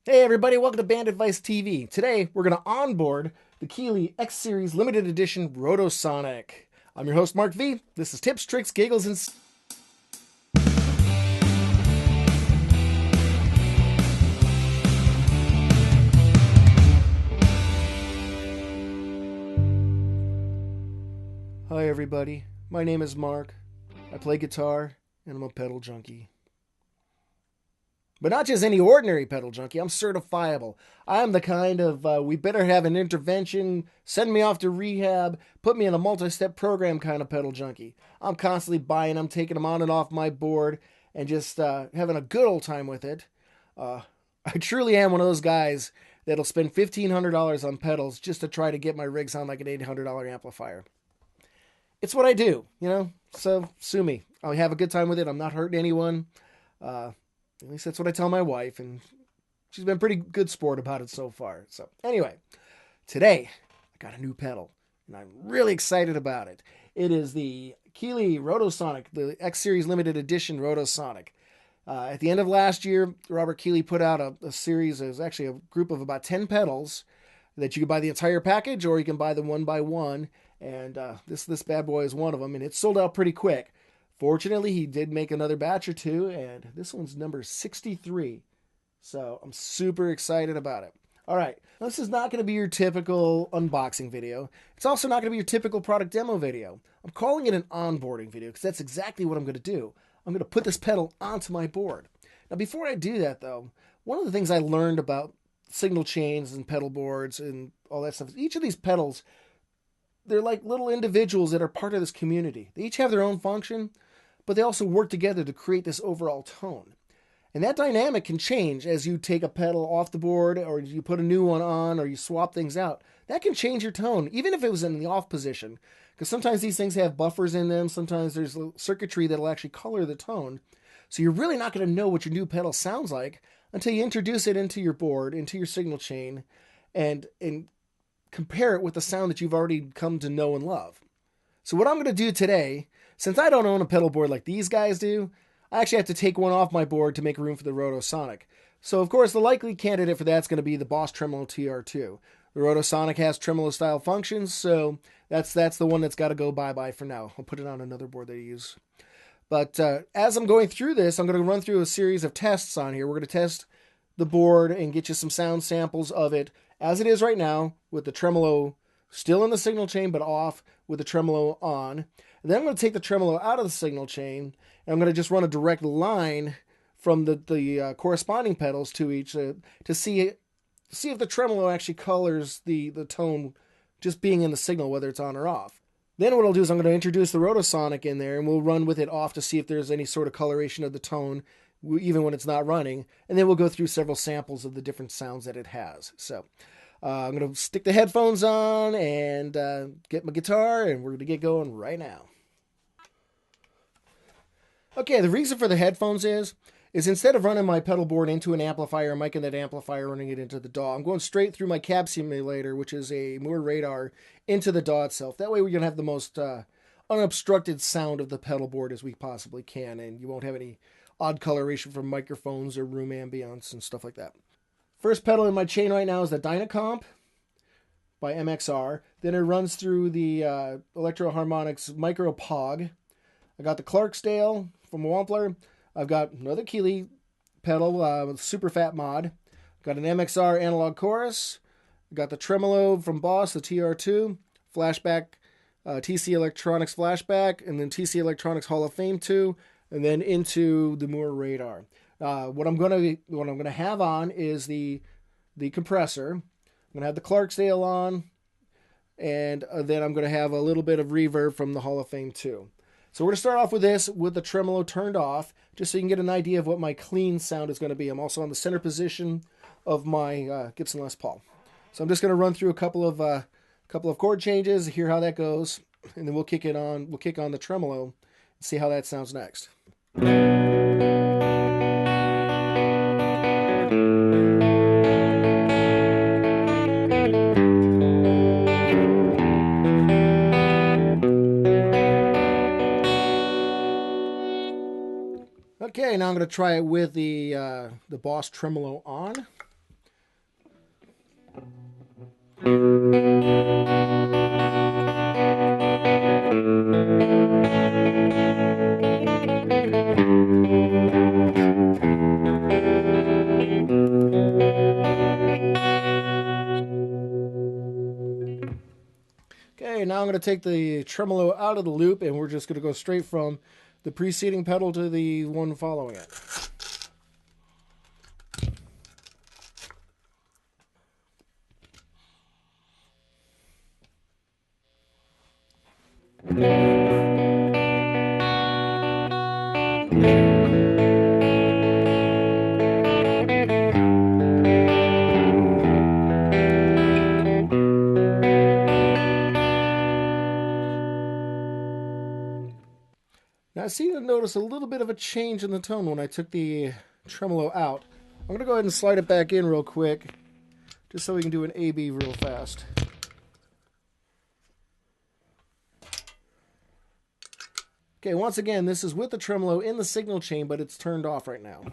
Hey everybody, welcome to Band Advice TV. Today we're going to onboard the Keeley X Series Limited Edition Roto Sonic. I'm your host Mark V. This is tips, tricks, giggles, and... Hi everybody, my name is Mark. I play guitar and I'm a pedal junkie. But not just any ordinary pedal junkie, I'm certifiable. I'm the kind of, we better have an intervention, send me off to rehab, put me in a multi-step program kind of pedal junkie. I'm constantly buying them, taking them on and off my board, and just having a good old time with it. I truly am one of those guys that'll spend $1,500 on pedals just to try to get my rig sound like an $800 amplifier. It's what I do, so sue me. I'll have a good time with it. I'm not hurting anyone. At least that's what I tell my wife, and she's been a pretty good sport about it so far. So anyway, today I got a new pedal, and I'm really excited about it. It is the Keeley Roto Sonic, the X Series Limited Edition Roto Sonic. At the end of last year, Robert Keeley put out a series. It was actually a group of about 10 pedals that you could buy the entire package, or you can buy them one by one. And this bad boy is one of them, and it sold out pretty quick. Fortunately, he did make another batch or two, and this one's number 63. So I'm super excited about it. All right, this is not going to be your typical unboxing video. It's also not going to be your typical product demo video. I'm calling it an onboarding video because that's exactly what I'm going to do. I'm going to put this pedal onto my board. Now, before I do that, though, one of the things I learned about signal chains and pedal boards and all that stuff is each of these pedals, they're like little individuals that are part of this community. They each have their own function, but they also work together to create this overall tone. And that dynamic can change as you take a pedal off the board, or you put a new one on, or you swap things out. That can change your tone, even if it was in the off position. Because sometimes these things have buffers in them. Sometimes there's circuitry that'll actually color the tone. So you're really not going to know what your new pedal sounds like until you introduce it into your board, into your signal chain, and compare it with the sound that you've already come to know and love. So what I'm going to do today, since I don't own a pedal board like these guys do, I actually have to take one off my board to make room for the Roto Sonic. So of course the likely candidate for that's going to be the Boss Tremolo TR-2. The Roto Sonic has tremolo style functions, so that's the one that's got to go bye-bye for now. I'll put it on another board that I use. But as I'm going through this, I'm going to run through a series of tests on here. We're going to test the board and get you some sound samples of it as it is right now, with the tremolo still in the signal chain but off, with the tremolo on. And then I'm going to take the tremolo out of the signal chain, and I'm going to just run a direct line from the corresponding pedals to each to see if the tremolo actually colors the tone just being in the signal, whether it's on or off. Then what I'll do is I'm going to introduce the Roto Sonic in there, and we'll run with it off to see if there's any sort of coloration of the tone, even when it's not running. And then we'll go through several samples of the different sounds that it has. So I'm going to stick the headphones on and get my guitar, and we're going to get going right now. Okay, the reason for the headphones is instead of running my pedal board into an amplifier, miking that amplifier, running it into the DAW, I'm going straight through my cab simulator, which is a Moore radar, into the DAW itself. That way we're going to have the most unobstructed sound of the pedal board as we possibly can, and you won't have any odd coloration from microphones or room ambience and stuff like that. First pedal in my chain right now is the Dynacomp by MXR. Then it runs through the Electro Harmonix Micro Pog. I got the Clarksdale from Wampler. I've got another Keeley pedal with Super Fat Mod. Got an MXR Analog Chorus. Got the Tremolo from Boss, the TR-2. Flashback, TC Electronics Flashback. And then TC Electronics Hall of Fame 2. And then into the Moore radar. What I'm gonna have on is the compressor. I'm gonna have the Clarksdale on, and then I'm gonna have a little bit of reverb from the Hall of Fame 2. So we're gonna start off with this with the tremolo turned off, just so you can get an idea of what my clean sound is gonna be. I'm also on the center position of my Gibson Les Paul. So I'm just gonna run through a couple of chord changes, hear how that goes, and then we'll kick on the tremolo and see how that sounds next. Okay, now I'm going to try it with the Boss Tremolo on. going to take the tremolo out of the loop, and we're just going to go straight from the preceding pedal to the one following it. Now I seem to notice a little bit of a change in the tone when I took the tremolo out. I'm going to go ahead and slide it back in real quick, just so we can do an A-B real fast. Okay, once again, this is with the tremolo in the signal chain, but it's turned off right now.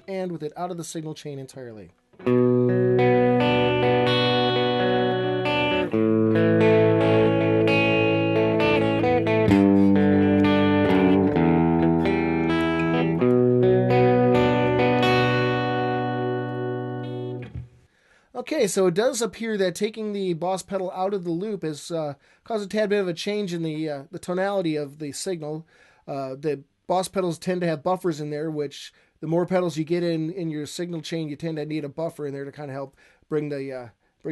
And with it out of the signal chain entirely. Okay, so it does appear that taking the Boss pedal out of the loop has caused a tad bit of a change in the tonality of the signal. The Boss pedals tend to have buffers in there, which the more pedals you get in your signal chain, you tend to need a buffer in there to kind of help bring the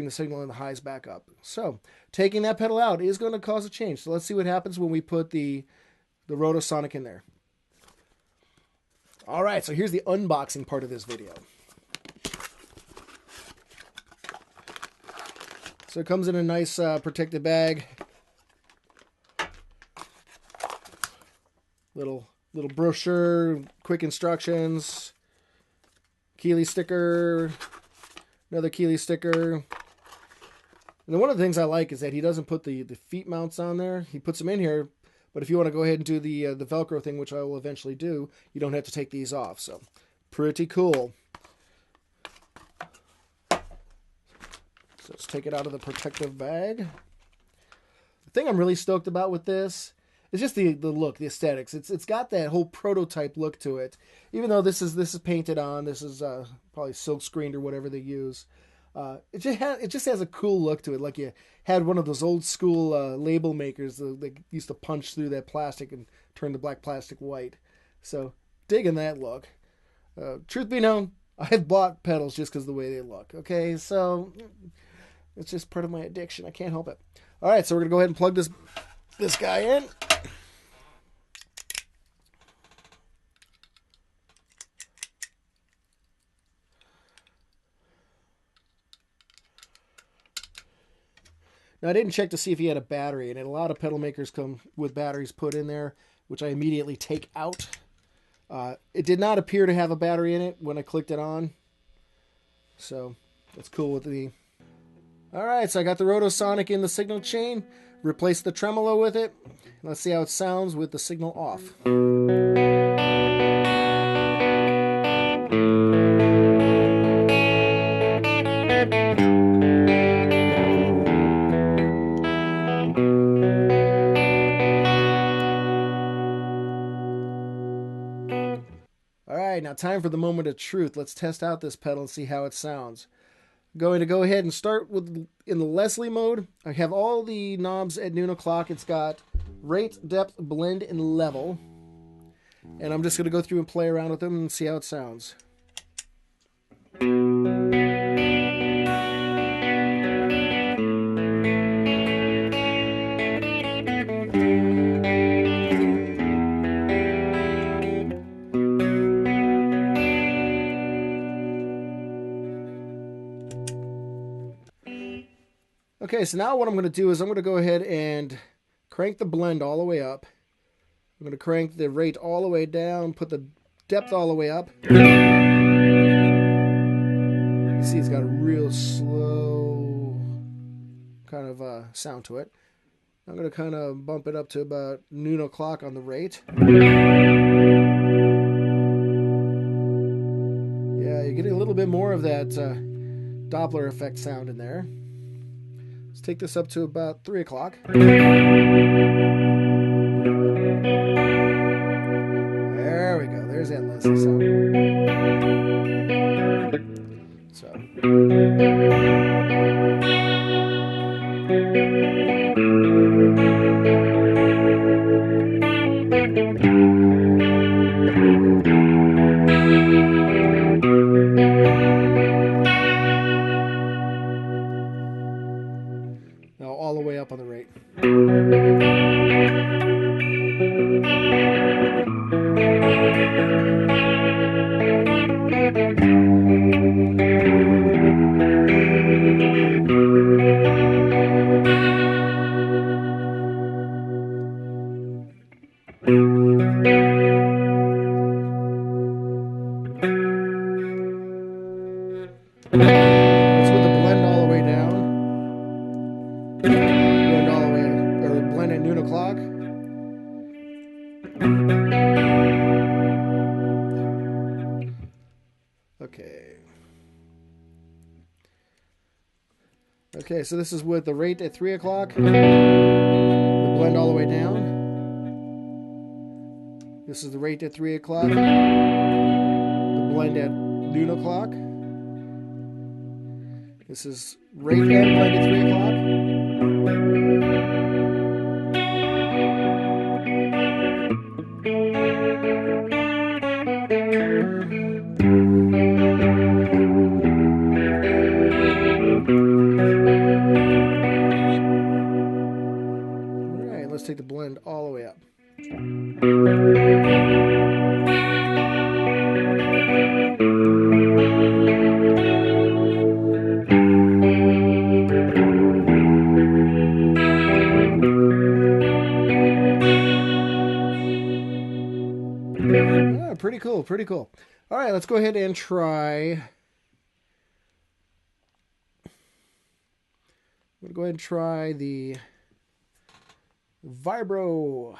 signal and the highs back up. So taking that pedal out is going to cause a change. So let's see what happens when we put the Roto Sonic in there. All right, so here's the unboxing part of this video. So it comes in a nice protected bag. Little brochure, quick instructions, Keeley sticker, another Keeley sticker. And then one of the things I like is that he doesn't put the feet mounts on there. He puts them in here, but if you want to go ahead and do the Velcro thing, which I will eventually do, you don't have to take these off. So pretty cool. So let's take it out of the protective bag. The thing I'm really stoked about with this is just the look, the aesthetics. It's got that whole prototype look to it. Even though this is painted on, this is probably silk screened or whatever they use. It just has a cool look to it, like you had one of those old school label makers that used to punch through that plastic and turn the black plastic white. So digging that look. Truth be known, I've bought pedals just because of the way they look. Okay, so it's just part of my addiction. I can't help it. All right, so we're gonna go ahead and plug this guy in. Now, I didn't check to see if he had a battery, and a lot of pedal makers come with batteries put in there, which I immediately take out. It did not appear to have a battery in it when I clicked it on, so that's cool with the... All right, so I got the Roto Sonic in the signal chain, replaced the tremolo with it. Let's see how it sounds with the signal off. Alright, now time for the moment of truth. Let's test out this pedal and see how it sounds. I'm going to go ahead and start with in the Leslie mode. I have all the knobs at noon o'clock. It's got rate, depth, blend, and level. And I'm just going to go through and play around with them and see how it sounds. Okay, so now what I'm going to do is I'm going to go ahead and crank the blend all the way up. I'm going to crank the rate all the way down, put the depth all the way up. You see it's got a real slow kind of sound to it. I'm going to kind of bump it up to about noon o'clock on the rate. Yeah, you're getting a little bit more of that Doppler effect sound in there. Let's take this up to about 3 o'clock. There we go. There's that Leslie song. So. Now all the way up on the rate. Let's put the blend all the way down. Blend all the way, or blend at noon o'clock. Okay. Okay, so this is with the rate at 3 o'clock. The blend all the way down. This is the rate at 3 o'clock. The blend at noon o'clock. This is rate and blend at 3 o'clock. Alright, let's take the blend all the way up. Pretty cool, pretty cool. All right, let's go ahead and try. I'm going to go ahead and try the Vibro.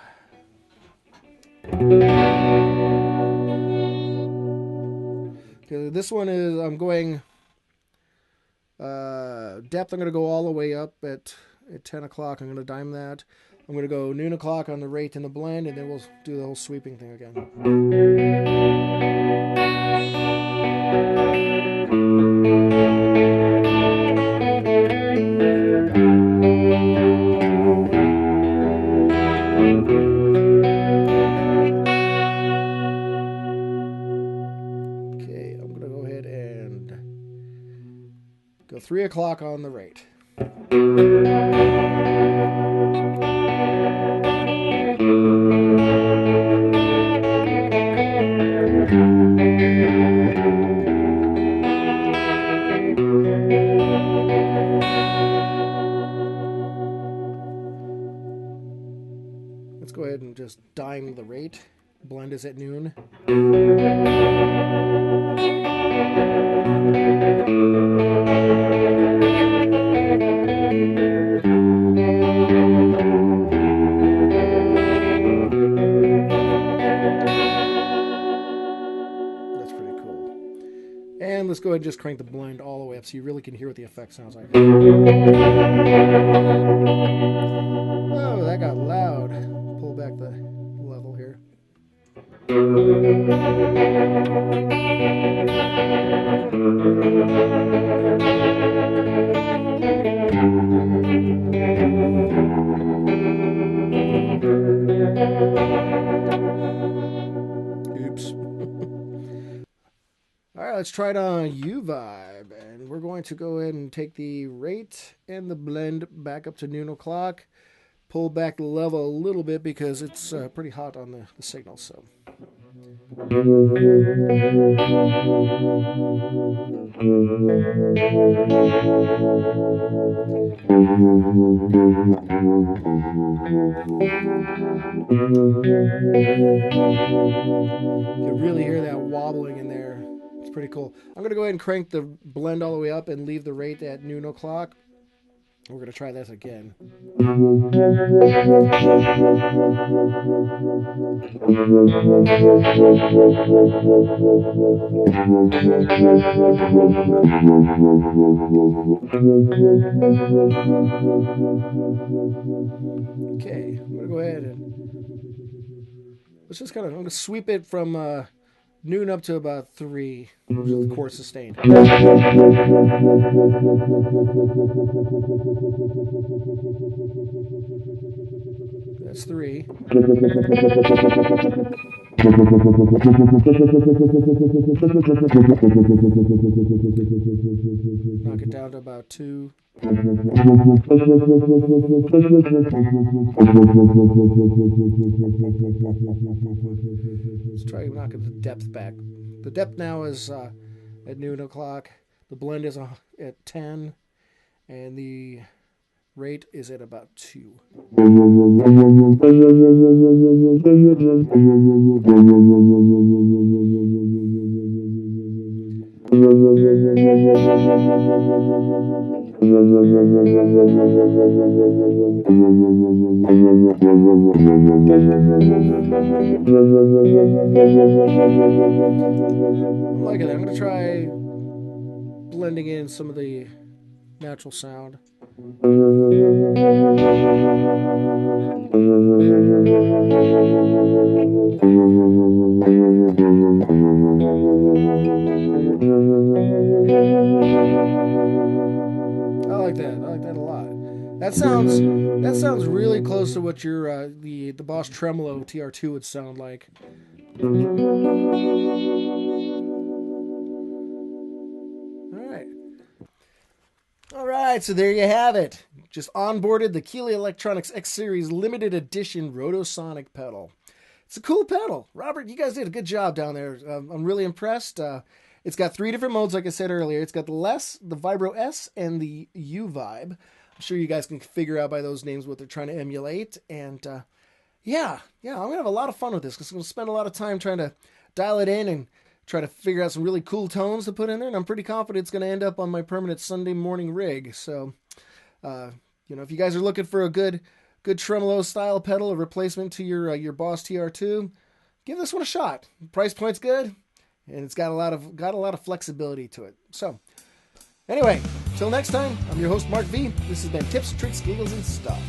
Okay, this one is, I'm going depth, I'm going to go all the way up at 10 o'clock. I'm going to dime that. I'm going to go noon o'clock on the rate and the blend, and then we'll do the whole sweeping thing again. Okay, I'm going to go ahead and go 3 o'clock on the rate. Let's go ahead and just dime the rate. Blend is at noon. That's pretty cool. And let's go ahead and just crank the blend all the way up so you really can hear what the effect sounds like. Oh, that got loud. Pull back the level here. Oops. All right, let's try it on Uni-Vibe, and we're going to go ahead and take the rate and the blend back up to noon o'clock. Pull back the level a little bit because it's pretty hot on the signal. So. You can really hear that wobbling in there. It's pretty cool. I'm going to go ahead and crank the blend all the way up and leave the rate at noon o'clock. We're going to try this again. Okay, I'm going to go ahead and let's just I'm going to sweep it from noon up to about 3, which is the chord sustained. That's 3. Knock it down to about 2. Let's try knocking the depth back. The depth now is at noon o'clock. The blend is at 10, and the rate is at about 2. I'm liking it. I'm going to try blending in some of the natural sound. I like that. I like that a lot. That sounds really close to what your the Boss Tremolo TR-2 would sound like. All right, so there you have it. Just onboarded the Keeley Electronics X Series limited edition Roto Sonic pedal. It's a cool pedal. Robert, you guys did a good job down there. I'm really impressed. It's got 3 different modes, like I said earlier. It's got the Vibro S, and the U-Vibe. I'm sure you guys can figure out by those names what they're trying to emulate. And yeah, I'm going to have a lot of fun with this because I'm going to spend a lot of time trying to dial it in and try to figure out some really cool tones to put in there. And I'm pretty confident it's going to end up on my permanent Sunday morning rig. So, if you guys are looking for a good tremolo style pedal, a replacement to your Boss TR-2, give this one a shot. Price point's good, and it's got a lot of flexibility to it. So, anyway, till next time, I'm your host Mark V. This has been Tips, Tricks, Giggles, and Stuff.